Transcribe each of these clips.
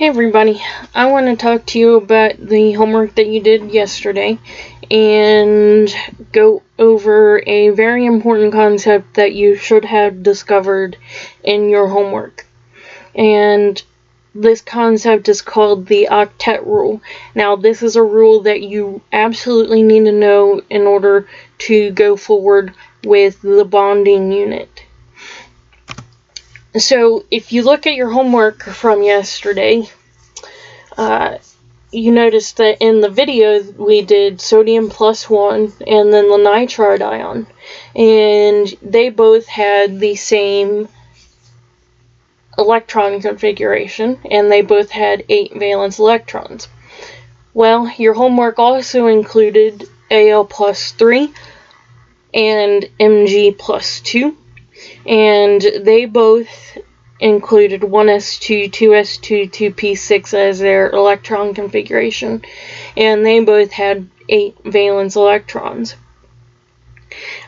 Hey everybody, I want to talk to you about the homework that you did yesterday and go over a very important concept that you should have discovered in your homework. And this concept is called the Octet rule. Now, this is a rule that you absolutely need to know in order to go forward with the bonding unit. So, if you look at your homework from yesterday, you notice that in the video we did sodium +1 and then the nitride ion, and they both had the same electron configuration and they both had 8 valence electrons. Well, your homework also included Al +3 and Mg +2, and they both included 1s2, 2s2, 2p6 as their electron configuration, and they both had 8 valence electrons.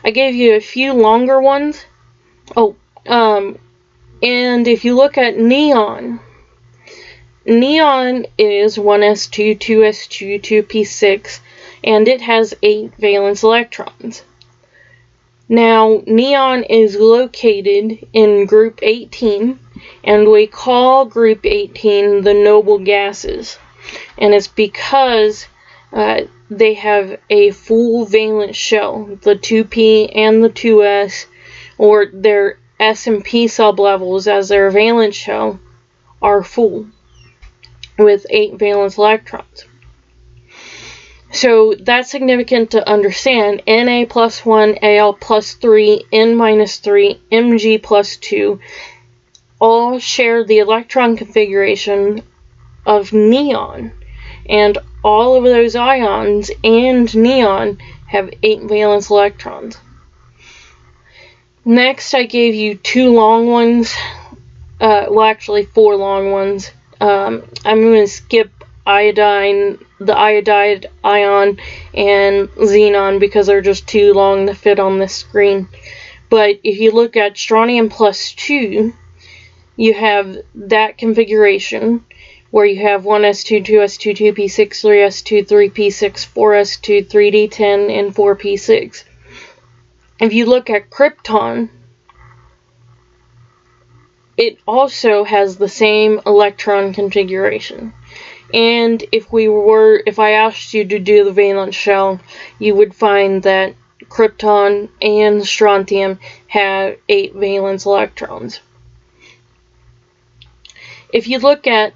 I gave you a few longer ones. And if you look at neon is 1s2, 2s2, 2p6, and it has 8 valence electrons. Now, neon is located in group 18, and we call group 18 the noble gases. And it's because they have a full valence shell. The 2p and the 2s, or their s and p sublevels as their valence shell, are full with 8 valence electrons. So that's significant to understand. Na +1, Al +3, N -3, Mg +2 all share the electron configuration of neon, and all of those ions and neon have 8 valence electrons. Next, I gave you 2 long ones, actually 4 long ones. I'm going to skip iodine, the iodide ion, and xenon because they're just too long to fit on this screen. But if you look at strontium +2, you have that configuration where you have 1s2, 2s2, 2p6, 3s2, 3p6, 4s2, 3d10, and 4p6. If you look at krypton, it also has the same electron configuration. And if I asked you to do the valence shell, you would find that krypton and strontium have 8 valence electrons. If you look at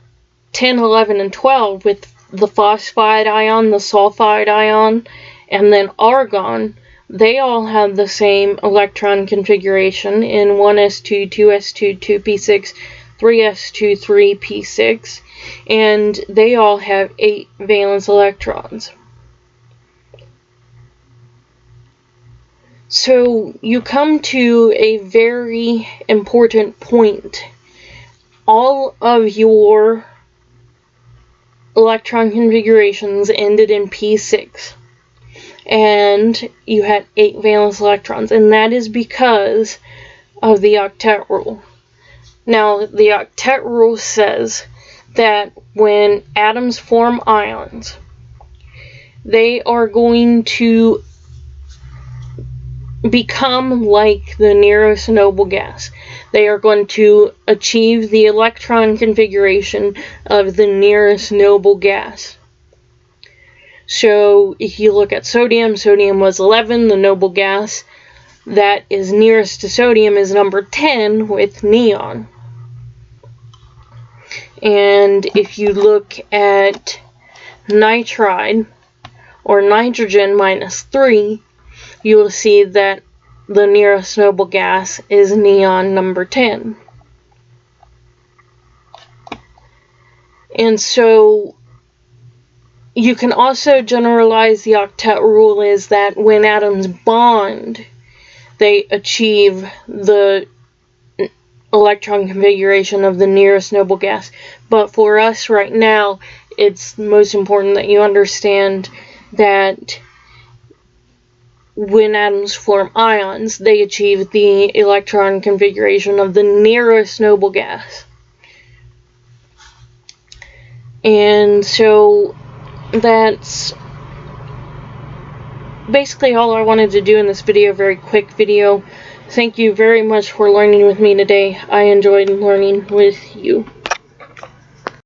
10, 11, and 12 with the phosphide ion, the sulfide ion, and then argon, they all have the same electron configuration in 1s2, 2s2, 2p6, 3s2, 3p6, and they all have 8 valence electrons. So you come to a very important point. All of your electron configurations ended in p6, and you had 8 valence electrons, and that is because of the octet rule. Now, the octet rule says that when atoms form ions, they are going to become like the nearest noble gas. They are going to achieve the electron configuration of the nearest noble gas. So if you look at sodium was 11, the noble gas that is nearest to sodium is number 10 with neon. And if you look at nitride, or nitrogen -3, you will see that the nearest noble gas is neon number 10. And so you can also generalize the octet rule is that when atoms bond, they achieve the electron configuration of the nearest noble gas. But for us right now, it's most important that you understand that when atoms form ions, they achieve the electron configuration of the nearest noble gas. And so that's basically all I wanted to do in this video, very quick video. Thank you very much for learning with me today. I enjoyed learning with you.